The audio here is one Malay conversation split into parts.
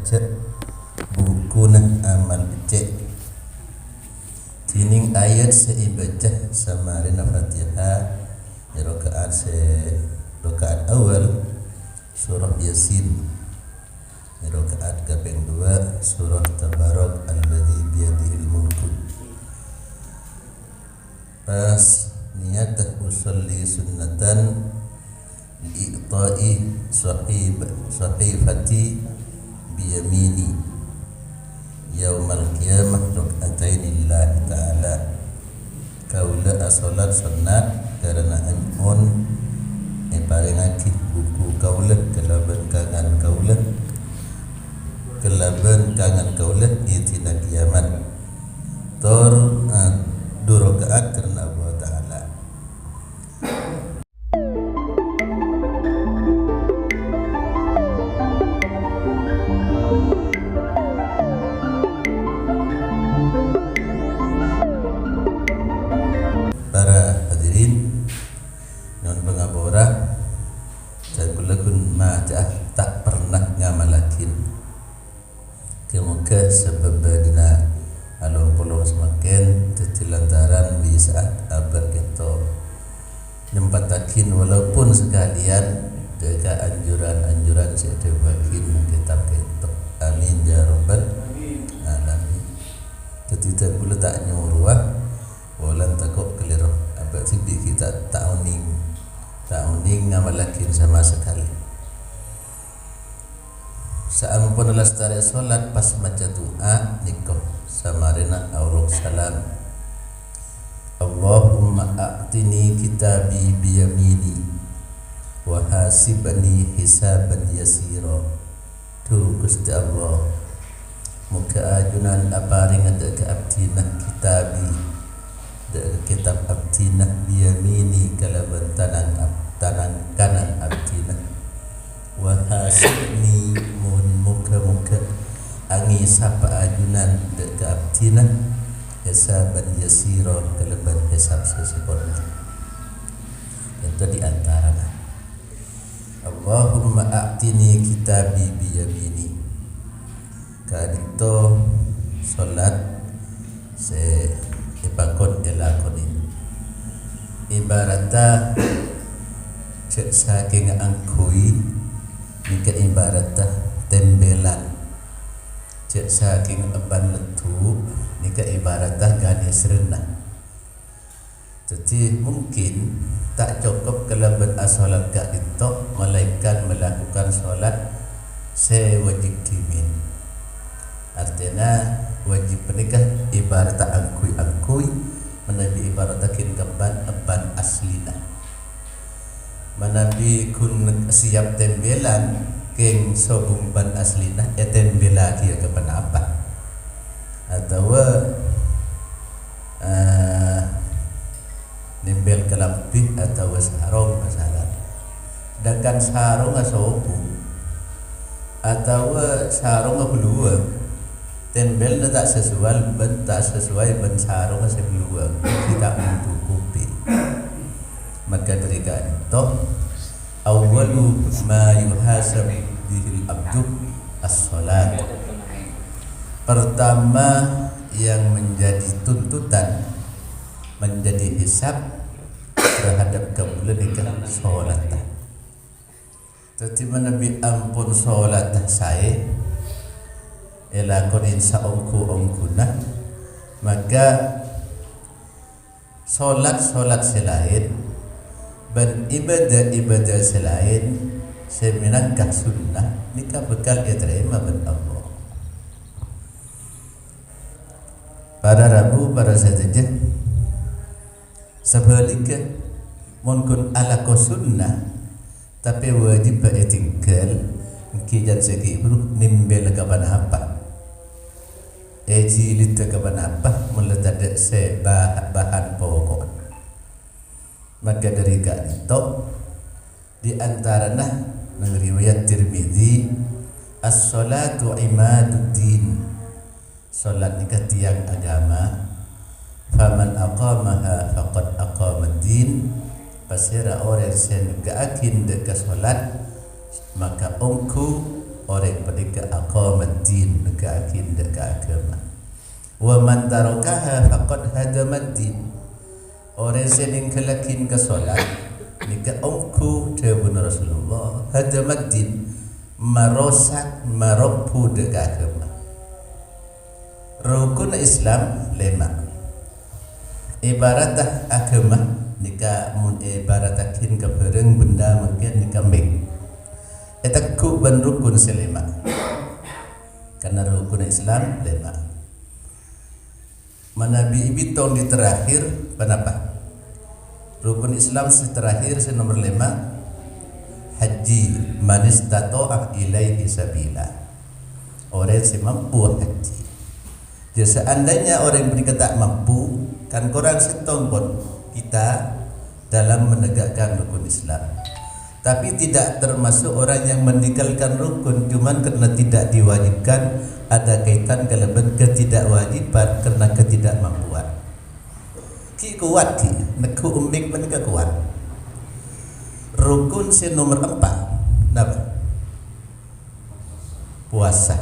baca buku amal becek tining ayat seibaca samarina Fatihah di rakaat awal surah Yasin, di rakaat kaping 2 surah Tabarak alladzi biyadihil mulku. Pas niat usolli sunnatan li'ta'i sahifati biyamini yaumal qiyamah rak'atain lillahi ta'ala. Kaula asolat sunnat karena on parengake buku kaula kelaban kangan kaula itina kiamat tor durakaat karena Allah Ta'ala. Para hadirin non pengabora dan kulakun majah tak pernah ngamalakin kemuka sebab dina alung pulung semakin lantaran di saat abad kita nyempatakin walaupun sekalian jaga anjuran saya bagiin kitab kita. Amin ya rabbal alamin. Ketika kula tak nyuruh walan takut keliru abad tibi kita tak uning ngamalakin sama sekali. Saampun lestari solat pas maca doa nikah samarina auruk salam. Allahumma a'tini kitabi biyamini wa hasibni hisaban yasira. Tu Gusti Allah muka ajunan aparing ada ke abdinah kitabi da kitab abdinah biyamini kalaban tanang kanan abdinah wa hasibni mun muka angi sapa ajunan da ke abdinah hisaban yasira kalaban hisab sesempurna. Itu di antara Allahumma a'tini kitabi biyamini. Kadito solat se ipakon elakonin ibarata cek saking angkui nika ibarata tembelan cek saking eban letu nika ibarata ganis renah. Jadi mungkin tak cukup kalaban asolat gak itu malaikat melakukan solat sewajib timin. Artinya wajib menikah ibarat angkui menabi ibarat takin keban eban aslina. Menabi kun siap tembelan keng sobung ban aslina ya tembela dia keban apa atau nembel kelampih atau sarung masalah. Sedangkan sarung asobu atau sarung belua tembel tak sesuai ben sarung sebelua tidak mencukupi. Maka dari itu awwalu ma yuhasab bihil abdu as-salat. Pertama yang menjadi tuntutan menjadi hisab terhadap kemuliaan solat. Jadi menabi ampun solat saya elakon insya ongkuna maka solat selain dan ibadah selain seminangkah sunnah nikah bekal terima ben Allah. Para Rabu para sahaja sebaliknya mungkin ala sunnah tapi wajib tinggal kijan segi buruk nimbel kapan apa jilid kapan apa meletak bahan pokok. Maka dari itu di antaranya riwayat Tirmidzi as-salatu imaduddin, salat nikah tiang agama. Faman aqamaha faqad aqamad-din. Pasira orang yang negaakin dekat solat maka ongku orang pendeka aqamad din deka akin deka agama. Wa man tarakaha faqad hadamad din. Orang sening kelakin ke solat nika ongku tebun Rasulullah hadamad din marosak maropu deka agama. Rukun Islam 5. Ibaratah agama nika mun ibaratakin kebereng benda mungkin nika mik. Eta ku ban rukun selema. Karena rukun Islam 5. Manabi ibitong di terakhir kenapa? Rukun Islam terakhir nomor 5 haji man istata'a ilaihi sabila. Orang si mampu haji. Jadi seandainya orang yang tak mampu kan kurang setong pun kita dalam menegakkan rukun Islam. Tapi tidak termasuk orang yang meninggalkan rukun cuman karena tidak diwajibkan, ada kaitan kelebihan ketidakwajiban karena ketidakmampuan. Ki kuat ki, neku ummik menika kuat. Rukun nomor 4 napa? Puasa.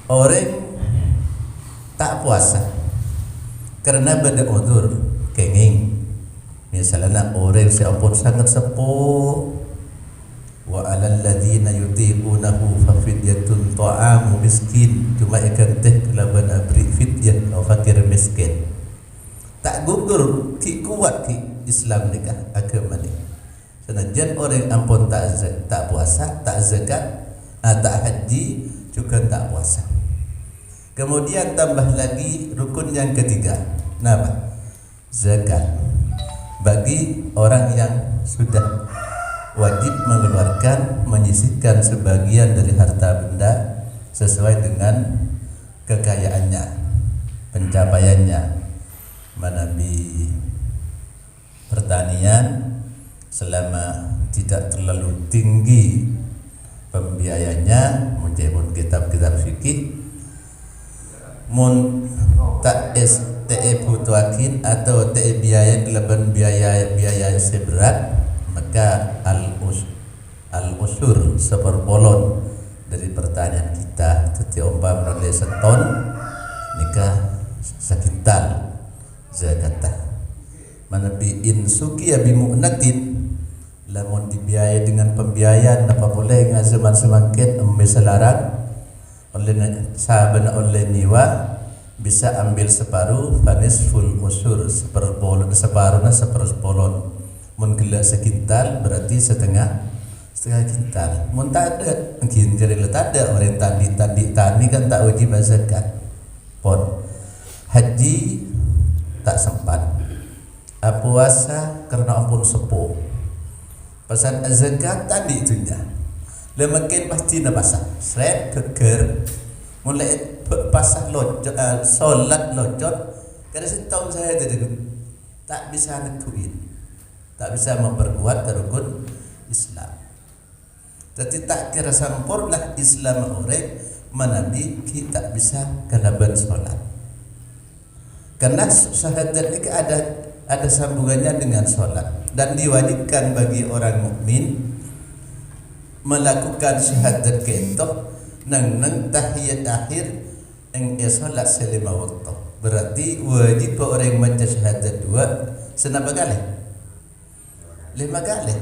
Orang tak puasa karena beda udzur kenging. Misalnya orang seampun sangat sepuh wa alal ladzina yutiqunahu fa fidyatun ta'amu miskin, cuma ikan teh kelaban abri fidyah atau fakir miskin. Tak gugur ki kuat ki Islam nikah agama ni. Senajan orang ampun tak puasa, tak zakat, tak haji, juga tak puasa. Kemudian tambah lagi rukun yang ketiga. Napa? Zakat. Bagi orang yang sudah wajib mengeluarkan, menyisihkan sebagian dari harta benda sesuai dengan kekayaannya, pencapaiannya. Manabi pertanian selama tidak terlalu tinggi pembiayanya, menjemput kitab-kitab fikih. Mun tak STE butuakin atau TE biaya kelebihan biaya seberat, maka al-usur seperpolon dari pertanyaan kita setiap umpama oleh seton nikah sakintal zakatah. Manabi insuki abi mu'natin lamun dibiayai dengan pembiayaan apa boleh ngazaman semakin selarang oleh sahabat oleh niwa bisa ambil separuh fanis full usur seperpolon seperpolon mun gila sekintal berarti setengah kintal. Mun tak ada mungkin jadi letak ada orang tani kan tak wajib zakat pon. Haji tak sempat, puasa karena ampun sepuh, pesan zakat tadi itunya lemakin pasti na pasah seret keker mulai pasah lojot solat lojot kada setahun saya jadi tak bisa nekuin, tak bisa memperkuat rukun Islam. Jadi tak kira sempurna Islam orang manabi kita bisa kalaban solat karena syahadat ini ada sambungannya dengan solat dan diwajibkan bagi orang mukmin melakukan syahadat ketok nang tahiyat akhir yang solat selama waktu. Berarti wajib orang baca syahadat 2 senapa kali? 5 kali.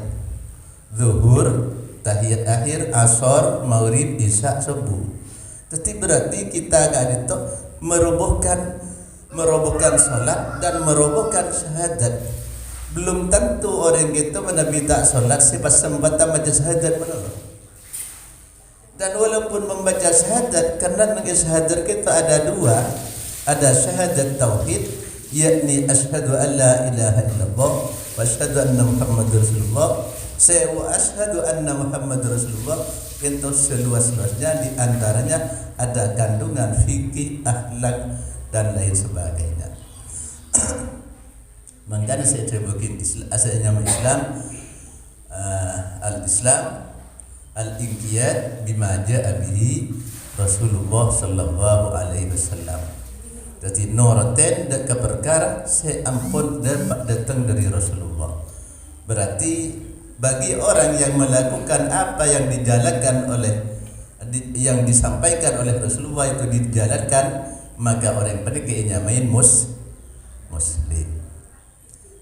Zuhur, tahiyat akhir, asar, maghrib, isya, subuh. Tapi berarti kita agak itu merobohkan solat dan merobohkan syahadat. Belum tentu orang itu menabi tak solat pas sempatan baca syahadat menurut. Dan walaupun membaca syahadat, karena dengan syahadat kita ada 2, ada syahadat tauhid, yakni asyhadu an la ilaha illallah wa asyhadu anna muhammadar rasulullah. Saya wa asyhadu anna muhammadar rasulullah itu seluas-luasnya, di antaranya ada kandungan fikih, akhlak dan lain sebagainya. Makanya saya terbukin asalnya Islam, al-Islam al-inqiyad bima ja'a bihi Rasulullah sallallahu alaihi wasallam. Jadi noraten dak perkara saya ampun dapat datang dari Rasulullah. Berarti bagi orang yang melakukan apa yang dijalankan oleh yang disampaikan oleh Rasulullah itu dijalankan, maka orang pada kayaknya main muslim.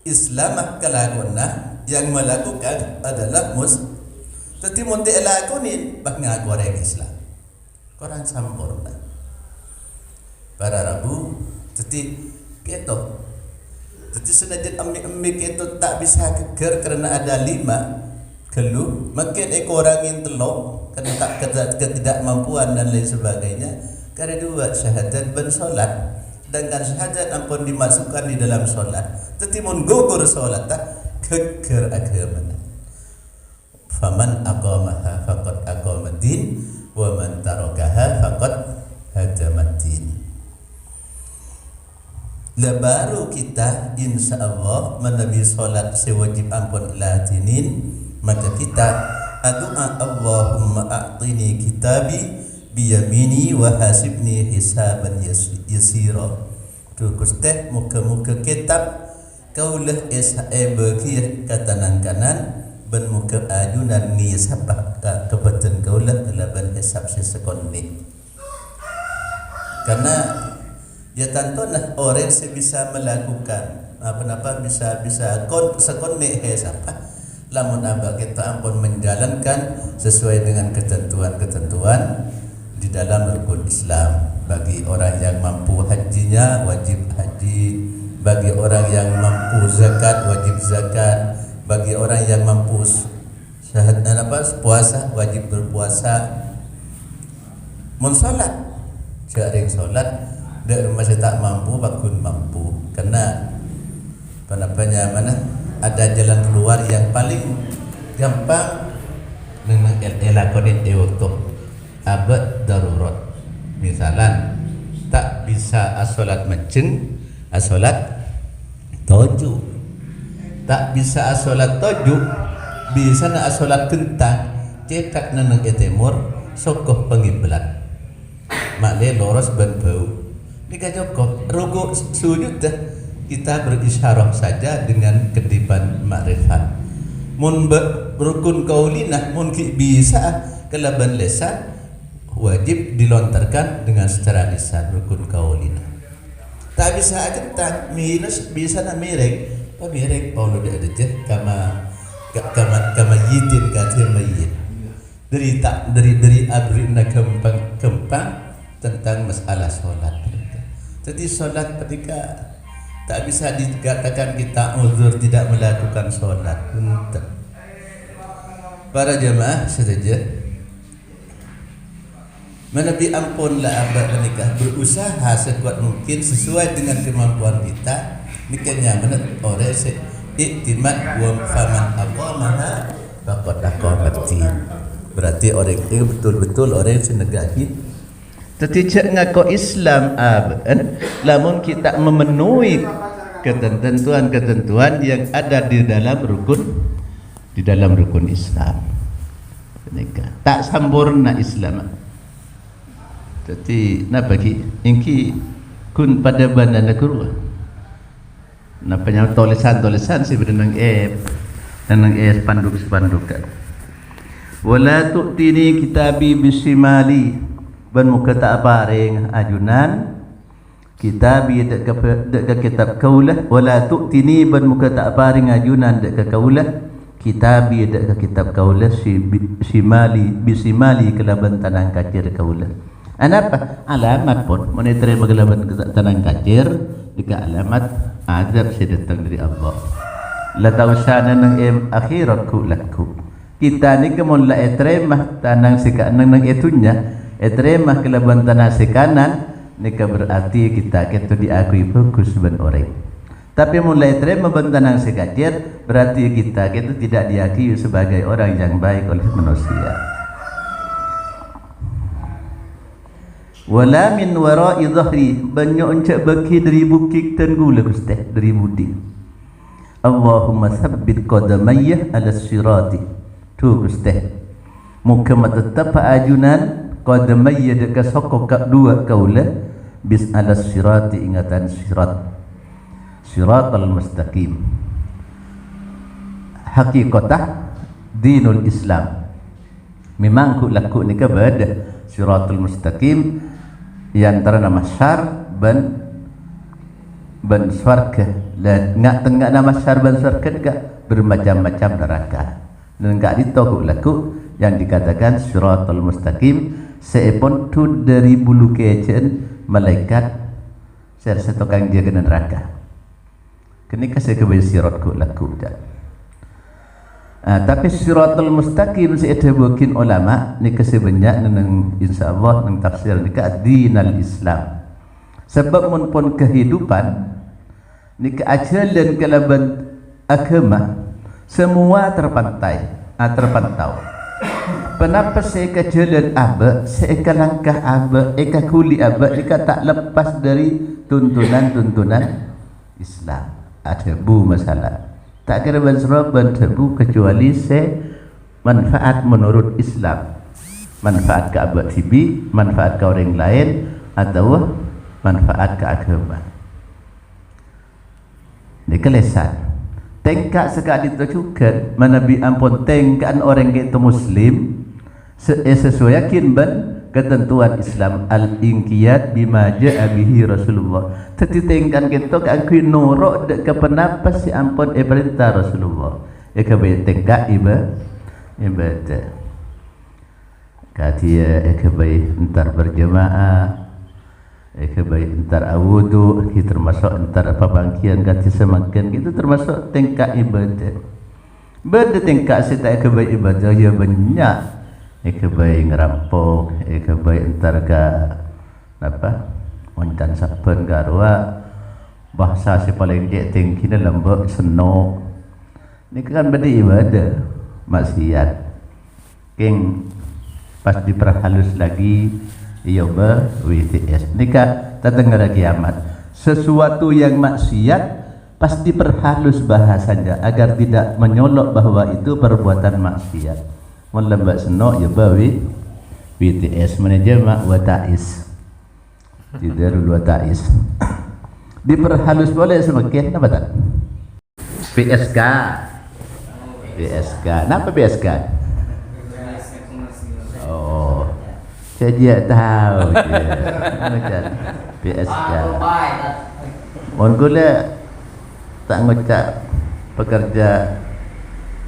Islamah kalaguna yang melakukan adalah tetapi munti lakunin bak ngaku orang Islam. Korang sempurna. Para Rabu tetapi keto. Tetapi senajat ambil itu tak bisa keker karena ada 5 keluh. Makin orang yang telok karena ketidakmampuan dan lain sebagainya. Karena 2 syahadat dan solat. Dengan syahadat ampun dimasukkan di dalam solat. Tetapi mun gugur solat tak keker agama. Faman aqamaha faqad aqamaddin wa man tarakaha faqad hadamaddin. Baru kita insyaallah menabi solat sewajib ampun latinin, maka kita doa Allahumma a'tini kitabi biyamini wa hasibni hisaban yasira. Tu kusteh muka-muka kitab kaulah bagi katanang kanan ban muka ajunan ni sabak kebatan kaulah laban hisab sesekonni. Karena ya tentulah orang bisa melakukan apa bisa sekonni siapa lamun abah kita ampun menjalankan sesuai dengan ketentuan-ketentuan di dalam rukun Islam. Bagi orang yang mampu hajinya wajib haji, bagi orang yang mampu zakat wajib zakat, bagi orang yang mampu puasa wajib berpuasa. Mun salat jaring salat dak masih tak mampu bakun mampu, karena mana ada jalan keluar yang paling gampang dengan elakonin waktu abad darurat. Misalan tak bisa asolat menceng, asolat toju, tak bisa asolat toju, bisa na asolat kentang, cetak neneng etemur, sokoh pengiblat, makle loros ban bau. Nika Joko rugu sujud dah kita berisyarah saja dengan kedipan makrifat. Mun rukun kaulinah mun bisa kelaban lesan wajib dilontarkan dengan secara lisan rukun kaulinah. Tak bisa aja tak minus bisa na mirek. Oh mirek Paulo dia ada kama yitin katir mayit. Dari abrina kempang tentang masalah solat. Jadi solat ketika tak bisa dikatakan kita uzur tidak melakukan solat. Para jemaah saja menabi ampunlah abad menikah, berusaha sekuat mungkin sesuai dengan kemampuan kita. Nikahnya menurut orang iktimat wa faman aqamaha faqad aqamaddin. Berarti orang itu betul-betul orang senegahi. Tetapi ngaku Islam lamun kita memenuhi ketentuan-ketentuan yang ada di dalam rukun Islam. Tak sempurna Islam. Jadi bagi ingki kun pada bandana kurwa. Napanya tulisan si benang spanduk kan. Wala tu'tini kitabi bisimali ban muka tak paring ajunan kitabi dek kitab kaulah. Wala tu'tini ban muka tak paring ajunan dek kaulah kitabi dek kitab kaulah simali bisimali kelaban tanang kacir kaulah. Anapa alamat pun monitor maglaban tanang kacir dika alamat adab sedatang dari Allah. La tausana nang akhiratku laku. Kita ni kemon la etremah tanang sikanan nang etunya etremah kelaban tanah sekanan nika berarti kita diakui bagus ban orang. Tapi mulai etremah bantanang sekacir berarti kita tidak diakui sebagai orang yang baik oleh manusia. Wala min wara'i dhahri banyak encak baki dari bukik dan gula Gusti dari budi. Allahumma tsabbit qadamayya ala sirati. Tu Gusti muka tetap ajunan qadamayya dekat sokok dua kaula bis ala sirati ingatan siratal mustaqim. Hakikatah dinul Islam. Memang ku laku ni ke beda siratul mustaqim yang antara nama syar ban swarga dan ngak tengah nama syar ban swarga juga bermacam-macam neraka. Dan ngak ditoku laku yang dikatakan siratul mustaqim seepon tu dari bulu kecen malaikat serta tukang dia ke neraka. Kenika saya kebayi sirat ku laku dah. Tapi siratul mustaqim seada bukin ulama ni kesebanyak nang insyaallah nang tafsir ni ka dinal Islam. Sebab mun pun kehidupan ni keajalan kalaban agama semua terpantau. Kenapa saya ke jalan aba, saya ke langkah aba, ke kuli aba, ika tak lepas dari tuntunan-tuntunan Islam. Ada bu masalah. Tak kira banserban tebu kecuali saya manfaat menurut Islam. Manfaat ke abad sibi, manfaat ke orang lain, atau manfaat ke agama. Ini kelesan. Tengkak sekali itu juga Nabi ampun tengkan orang itu Muslim sesuai yakin ban ketentuan Islam al-inqiyad bima ja'a bihi Rasulullah. Tetapi tengkan kita aku nurut ke penapa si ampun perintah Rasulullah. Eka baik tengkak ibadah. Katia eka baik entar berjemaah. Eka baik entar awudu, kita termasuk entar apa bangkian kati semakin itu termasuk tengkak ibadah. Benda tengkak sita eka baik ibadah ya banyak. Eka baik ngerampok, eka baik entar ka apa? Oncan sapen ka arwah. Bahasa si paling dia tinggi ni lembut senok. Ni kan benda ibadah maksiat. King pas diperhalus lagi iya WTS. Ni ka tatengara kiamat. Sesuatu yang maksiat pasti perhalus bahasanya agar tidak menyolok bahwa itu perbuatan maksiat. Melembak senok ya bawi BTS manajemen watais tidak dulu watais diperhalus boleh semakin apa tak PSK kenapa PSK oh saya dia tahu macam PSK mohon gula tak ngucap pekerja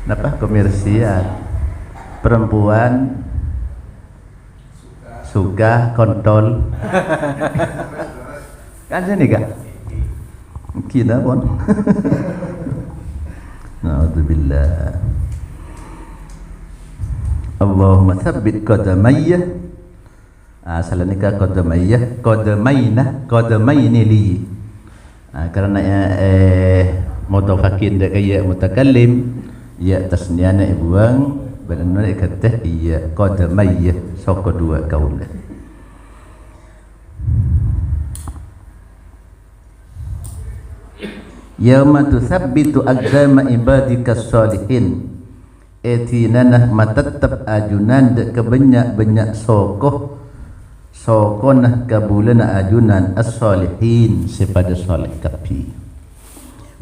apa komersial perempuan suka kontol kan sini kak kita pun na'udzubillah Allahumma thabbit qadamayya salah nikah qadamaini li karena mutafakin dak kaya mutakallim ya tasniana ibuang benar kata iya qadamayya soko dua kaula yauma tuthabbitu aqdama ibadika sholihin etinana matattab ajunan dek kebanyak-banyak sokonah kabulana ajunan as-sholihin sepada soleh kapi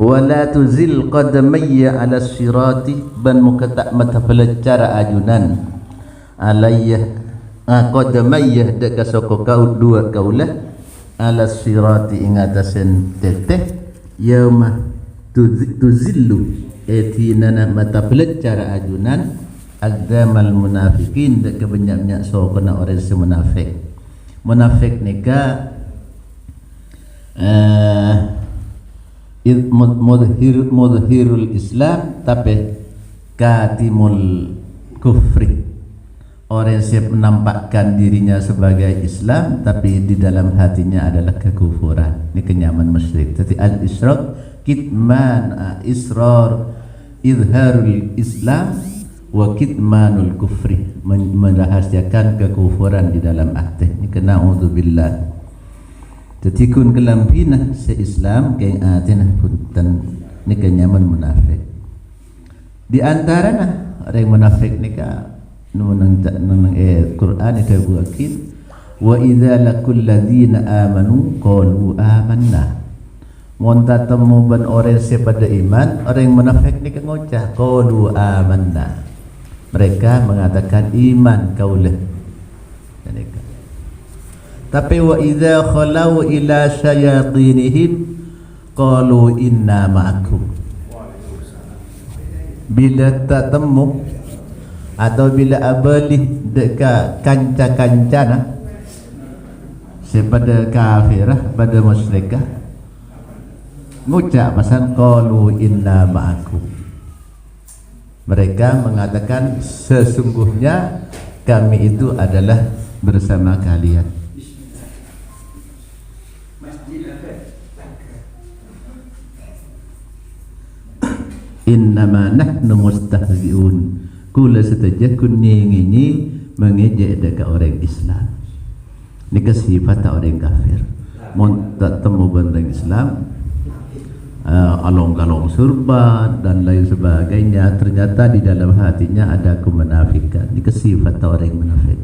wala tuzil qadamayya ala sirati ban mukatak mata pelacara ajunan alayya qadamayya dek soko kau dua kaulah ala sirati ingatasen teteh yauma tuzillu etinana mata pelacara ajunan agdamal munafikin dek kebanyak-banyak soko na orang munafik nikah mudhirul Islam tapi katimul kufri orang yang menampakkan dirinya sebagai Islam tapi di dalam hatinya adalah kekufuran. Ini kenyaman musyrik. Jadi al-isyraq kitman israr izharul Islam wa kitmanul kufri merahasiakan kekufuran di dalam hati. Ini kena na'udzubillah. Jadi kun kelampina se-Islam kaya atina punten ni kenyaman munafik. Di antara orang munafik ni ka nang Quran ni ka buakin wa idza laqul ladzina amanu qalu amanna. Monta temu ban orang sepada iman, orang munafik ni ka ngocah qalu amanna. Mereka mengatakan iman kaulah. Tapi wa idza khalau ila syayatinihim qalu inna ma'akum. Bila tak temu atau bila abalih dekat kanca-kancana sepada kafirah, pada musyrikah, ngucap pasal qalu inna ma'akum. Mereka mengatakan sesungguhnya kami itu adalah bersama kalian. Innama nahnu mustahzi'un. Kula saja kuning ini mengejek dekat orang Islam. Ini kesifat orang kafir. Mun tak temu orang Islam, along-along surba dan lain sebagainya, ternyata di dalam hatinya ada kemunafikan. Ini kesifat orang munafik.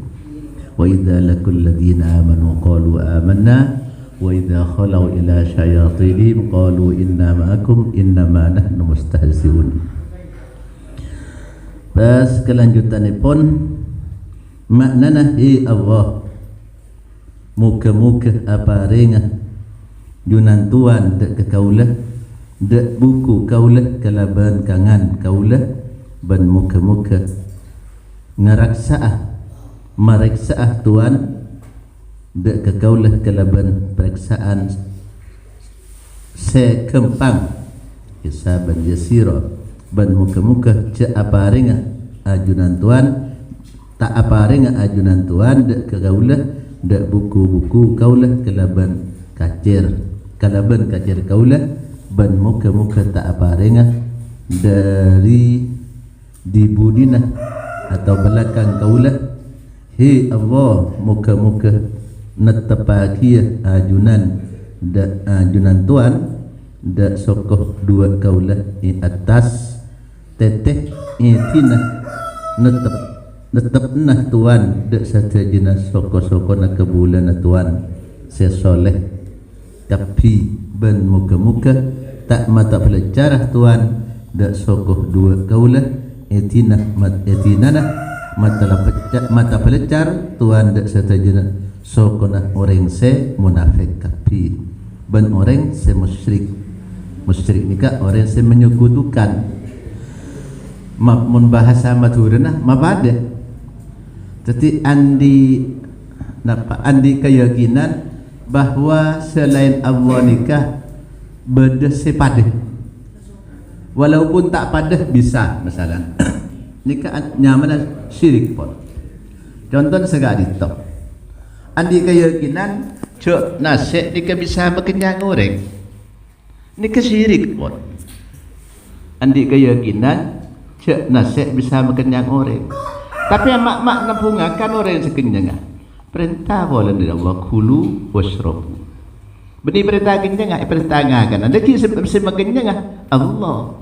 Wa idza laqul ladina amanu qalu amanna wa idza khalau ila syayatinihim qalu inna ma'akum innama nahnu mustahzi'un. Pas kelanjutanipun maknana Allah muka-muka apa ringa junantuan dek kaulah dek buku kaulah kalaban kangan kaulah ban muka-muka ngaraksaah mareksaah tuan dek kaulah kalaban periksaan sekempang hisaban yasira ban muka-muka ce apa ringa ajunan tuan tak apa ringa ajunan tuan dek kaulah dak buku-buku kaulah kalaban kacir kaulah ban muka-muka tak apa rengah dari dibudina atau belakang kaulah. Hi Allah muka-muka natapakia ajunan dak ajunan tuan dak sokoh dua kaulah di atas teteh itina netep nah tuan dek satu jenis soko-soko nak kebulan tuan sesoleh tapi ben muka-muka tak mata pelajarah tuan dek soko dua kaulah etina mata pelajar tuan dek satu jenis soko nak orang se munafik tapi ben orang se musyrik nikah orang se menyekutukan mun bahasa madhurna mabada. Jadi andi keyakinan bahawa selain Allah nikah beda sepadah. Walaupun tak padah bisa misalnya nikah nyaman syirik pun. Contoh sekali tu. Andi keyakinan cok nasib nikah bisa berkenyang orang. Nikah syirik pun. Andi keyakinan cok nasib bisa berkenyang orang. Tapi mak nampungakan orang yang sekenyang. Perintah boleh dari Allah kulu washrabu. Beni perintah kenyang, perintah ngakan. Ada kisah kenyang Allah.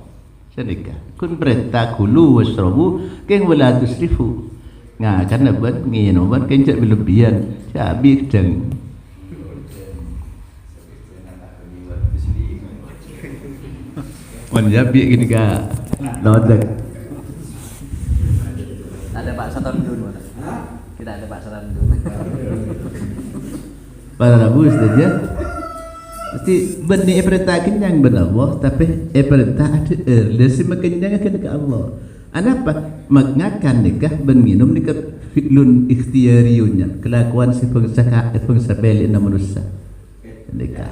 Sedekah. Kun perintah kulu washrabu, keng wala tusrifu. Ngakan aban ngino ban keng cak berlebihan. Cabi deng. Menjabi gini ka. Lodek. Ada Pak Satan dulu. Kita ada Pak Satan dulu. Pada Rabu saja. Mesti benih perintah kenyang benar Allah, tapi perintah ada lesi kenyang kena ke Allah. Apa? Mengakan nikah berminum nikah fi'lun ikhtiyariyunya kelakuan si pengsa beli na manusia nikah.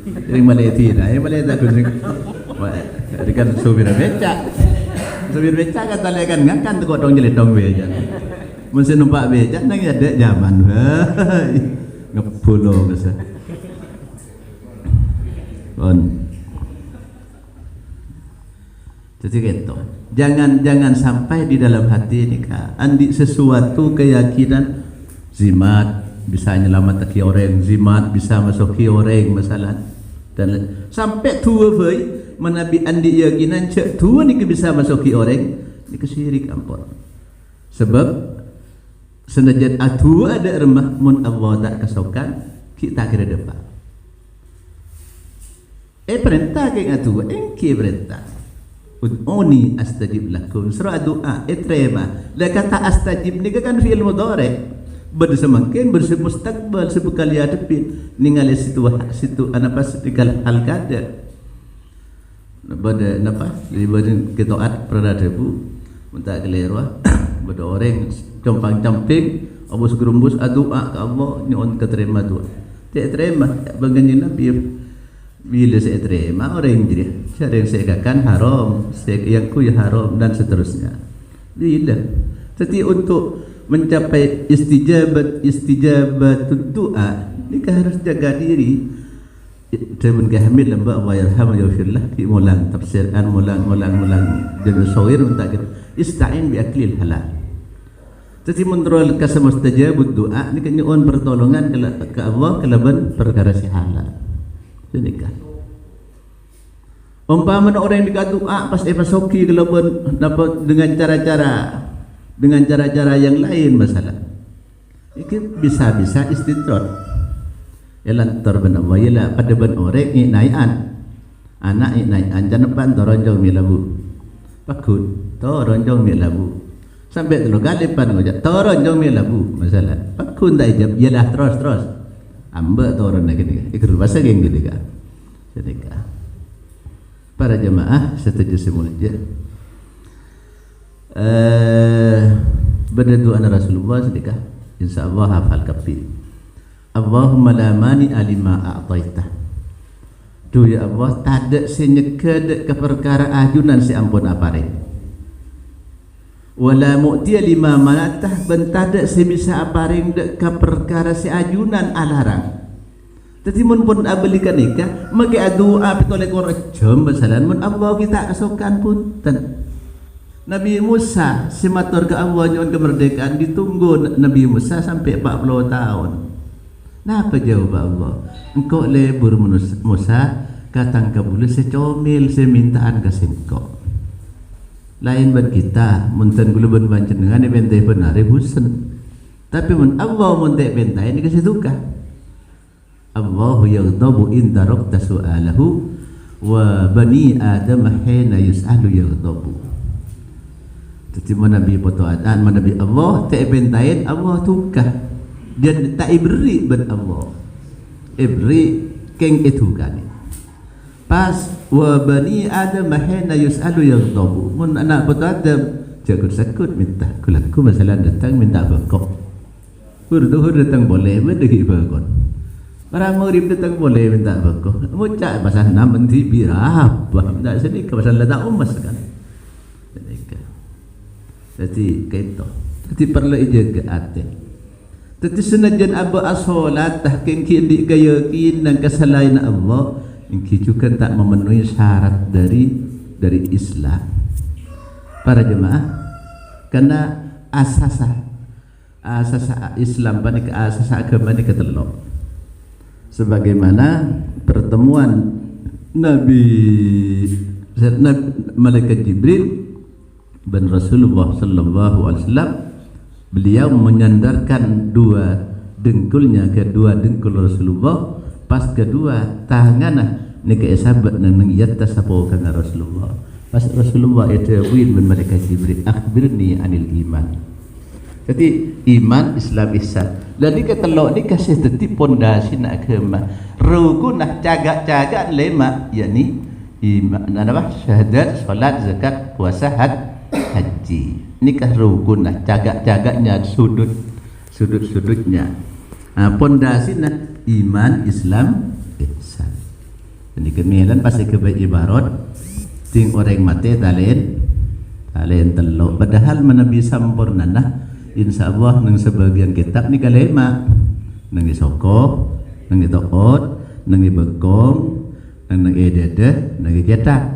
Dari Malaysia, Malaysia kunjung. Dekat supir becak. Supir becak kata lekan ngakan tu kodong jelit dong beja. Mesti numpak becak nang ada zaman. Ngepulo biasa. Jadi gitu. Jangan sampai di dalam hati nikah andi sesuatu keyakinan zimat bisa nyelamat orang, zimat bisa masuki orang masalah dan sampai tua boy menabi andi yakinan cek tua ni bisa masuki orang ni kesyirik ampun. Sebab senajan atu ada remah mun Allah tak kasokan kita kira depan. Perintah ke atu engke perintah. ud'uni astajib lakum. Surah doa terima. La kata astajib ni kan fi'il mudhari. Bersemakin bersemustaqbal sebekali hadapin ningali situ anapas dikal hal kada. Pada napa? Libatin kitaat peradabu minta kelerwa pada orang compang-camping abus gerumbus doa ke Allah nyon keterima doa. Tak terima bagian Nabi bila saya terima orang jadi cara yang saya katakan haram, yang ku ya haram dan seterusnya. Bila tapi untuk mencapai istijabat doa ni harus jaga diri. Temen kehamil lamba Allah yarham yaghfirlah ki mulang tafsiran mulang jadi sawir untuk kita ista'in bi aklil halal. Jadi menurut kasamustajabud doa ni kan nyon pertolongan ke Allah kelaban perkara si halal. Jadi kan umpama orang yang doa pas pasoki kelaban dapat dengan cara-cara yang lain masalah. Iki bisa istidrak. Yalan torban Allah yala pada ban orek nayan anak nayan janapan toronjong milabu pakut toronjong milabu sampai telu kali pan ngojak toronjong milabu masalah pakun tak ijab yalah terus ambek toron lagi ni ikut bahasa geng gitu kan. Jadi para jemaah setuju semulja berdoa na Rasulullah sedekah insyaallah hafal kafi. Allahumma la mani alima a'taitah. Tu ya Allah tak ada senyeked ke perkara ajunan si ampun apare. Wala mu'tiya lima manatah ben tak ada sebisa aparing dek ke perkara si ajunan alarang. Tadi mun pun abelikan nikah mage doa pitole korek jam basalan mun Allah kita kesokan pun ten. Nabi Musa si matur ke Allah nyon kemerdekaan ditunggu Nabi Musa sampai 40 tahun. Napa jawab Allah? Engkau lebur Musa katang kabul secomil semintaan kasih engkau. Lain ban kita munten gula ban panjenengan bentai benar husen. Tapi mun Allah muntek bentai ni kasih duka. Allahu yaghdabu in tarakta su'alahu wa bani Adam hina yus'alu yaghdabu. Jadi Nabi potoatan Nabi Allah tak bentain Allah tukah. Dia tak ibri ber Allah ibri keng itu kan pas wa bani Adam hina yus'alu yaghdabu mun anak putu Adam jagur sakut minta kulaku masalah datang minta bakok hur datang boleh berdegi bakon para murid datang boleh minta bakok mucak pasal nam menti birah tak sedih ke pasal tak umas kan jadi kaito jadi perlu jaga hati. Tetapi senajan aba asolat tahkin kini keyakin dan kesalahan Allah, ingki juga tak memenuhi syarat dari Islam. Para jemaah, karena asas Islam pada asas agama ini ketelok. Sebagaimana pertemuan Nabi Malaikat Jibril dan Rasulullah sallallahu alaihi wasallam, beliau menyandarkan dua dengkulnya ke dua dengkul Rasulullah pas kedua tanganah ni ke sahabat nang yatta sapo kana Rasulullah pas Rasulullah itu win men mereka Jibril akhbirni anil iman. Jadi iman Islam ihsan dan ni ketelok ni kasih tetip pondasi nak agama rukun nak jaga lema yakni iman apa syahadat salat zakat puasa haji. Nikah rukun lah jaga-jaganya sudut-sudutnya. Pondasi nak iman Islam ihsan. Jadi kemudian pasti kebaik ibarat ting orang mati talen telok. Padahal Nabi sampurna nah insyaallah nang sebagian kitab ni kalema nang isoko nang itokot nang ibekong nang edede nang cetak.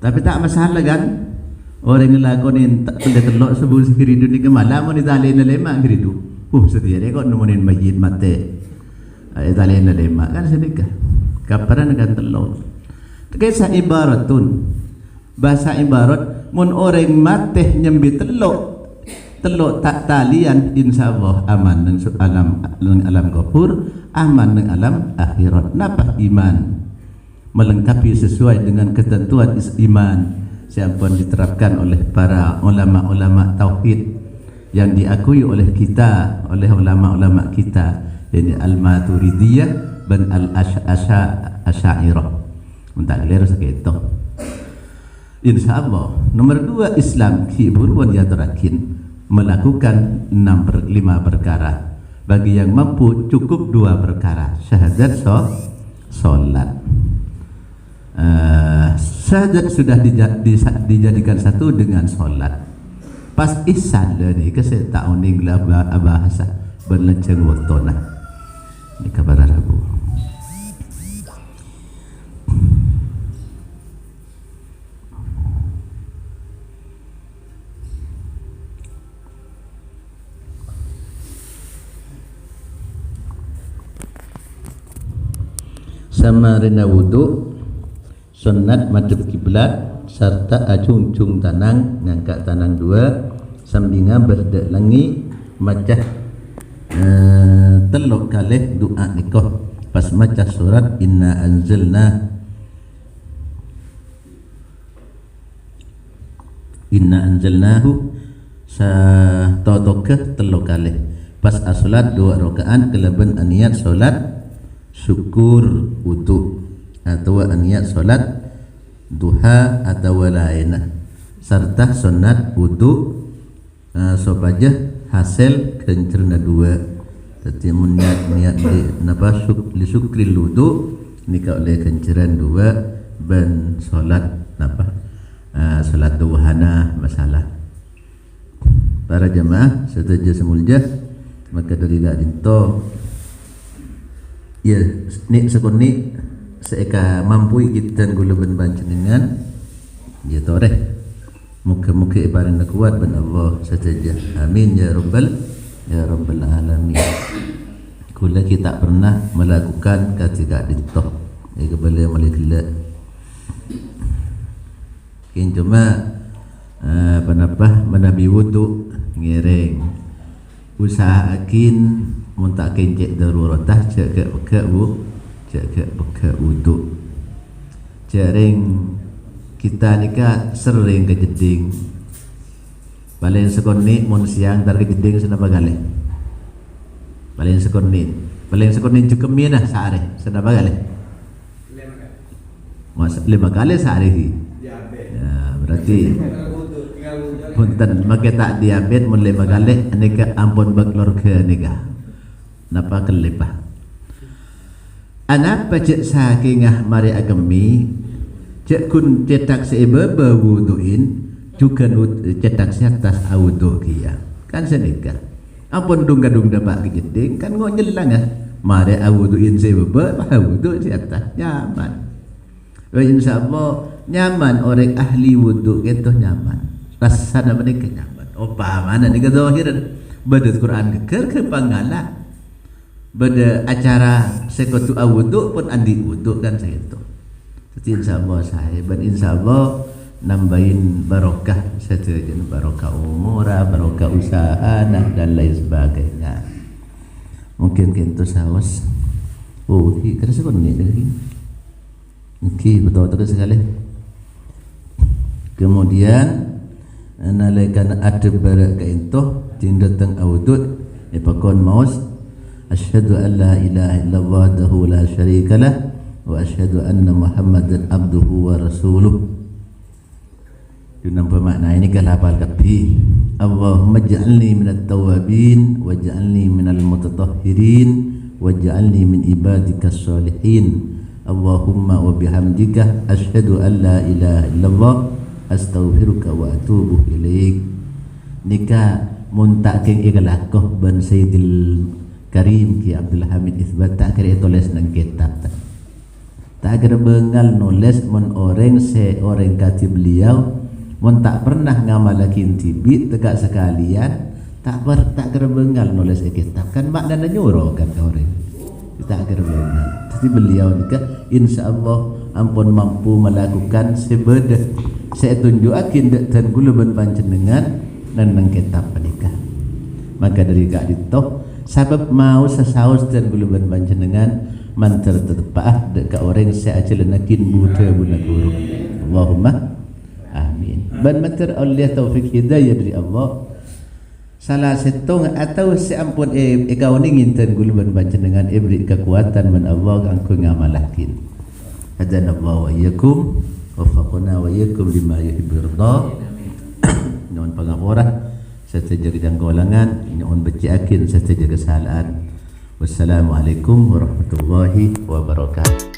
Tapi tak masalah kan? Orang ngelakonin tak boleh telok sebelum hiridu ni kemalam ni tali na lema hiridu. Setia dia kok nemenin masjid mate. Tali na lema kan sedekah. Kaparan akan telok. Kisah ibaratun. Bahasa ibarat mun orang mate nyembi telok tak talian insyaallah aman nang alam kubur, aman nang alam akhirat. Napa iman? melengkapi sesuai dengan ketentuan iman yang pun diterapkan oleh para ulama-ulama tauhid yang diakui oleh kita, oleh ulama-ulama kita, yakni Al-Maturidiyah dan Al-Asy'ariyah. Mentak lero saketo. Insyaallah. Nomor 2, Islam ki buruan diaturakin melakukan 5 perkara. Bagi yang mampu cukup 2 perkara. Syahadat salat. Syahadat sudah dijadikan satu dengan salat. Pas ihsan le ni kasi taon ning bahasa berlenceng waktona. Ni kabar Rabu. Sama rena wudu, sunat madhep kiblat, serta acung-cung tanang, ngangkat tanang 2, sambingan berdek langi, macah teluk kalih doa nikah. Pas macah surat inna anzalnahu sa totokeh teluk kalih. Pas asolat 2 rakaat kelebihan aniat solat syukur wudu atau niat solat duha atau lainnya serta sunat wudu sopaja hasil kencerna 2. Jadi niat di napa li syukri wudu nikah oleh kenceran 2 ben solat napa solat duhana masalah. Para jemaah setuju semulja maka dari gak dinto ya ni sekuni seeka mampu kita guluban panjenengan ya toreh muka-muka ibaran kuat ben Allah saja. Amin ya rabbal alamin. Kula kita pernah melakukan ketika ditoh ya kembali maliklah kin cuma penapa menabi wudu ngiring usahakin muntak kencek daruratah cek ke wudu. Jaring kita nikah sering kejeding. Paling sekoni mun siang tar kejeding senapa kali. Paling sekoni cukup mina sehari senapa kali. 5 kali sehari. Ya, berarti punten make tak diabet mun 5 kali nika ampun baklor ke nika. Napa kelipah anak pacek sakingah mari agami cek kun cetak sebe wuduin juga cetak atas wudu kia kan senika ampun dung-dung dapat kejeding kan ngok nyelang mari wuduin sebe wudu atas nyaman. Insyaallah nyaman orang ahli wudu itu nyaman rasana mereka nyaman. Opa mana ni kezahiran badut Quran ke pangala pada acara sekotu wudu pun andi wudu kan saya itu. Jadi insyaallah saya ben insyaallah nambahin barokah setuju barokah umurah, barokah usaha dan lain sebagainya. Mungkin kita sawas. Oh, kerasa pun ni lagi. Okey, betul sekali. Kemudian nalaikan ada barak kaintoh tindak teng wudu epakon maus asyhadu an la ilaha illallah wahdahu la syarikalah wa asyhadu anna muhammadan abduhu wa rasuluh. Nampak makna ini kan hafal kapi. Allahumma ja'alni minat tawabin waj'alni minal mutatahhirin waj'alni min ibadikas salihin. Allahumma wa bihamdika asyhadu an la ilaha illallah astaghfiruka wa atubu ilaik. Nika muntaking ikalakoh ban Sayyidil Karim Ki Abdul Hamid Isbat tak kira tulis nang kitab tak kira bengal nulis mon orang orang kati beliau mon tak pernah ngamalakin tibi tegak sekalian tak kira bengal nulis kitab kan maknanya nyuruh kan orang tak kira bengal. Jadi beliau nikah insyaallah ampun mampu melakukan sebeda saya tunjukin dan gula ben panjenengan dan nang kitab nikah. Maka dari kak ditoh sabab mau sasaus dan guluban panjenengan mantar tetepah dekat orang seacil nakin buta buna guru. Allahumma amin. Ban mantar Allah taufik hidayah dari Allah. Salah setong atau seampun kau ni nginten guluban panjenengan beri kekuatan man Allah angku ngamalakin. Adana Allah wa iyyakum wafaqna wa iyyakum lima yuhibbu ridha. Nuhun pangapura serta jaga janggolangan, nuhun beciakin serta jaga kesalahan. Wassalamualaikum warahmatullahi wabarakatuh.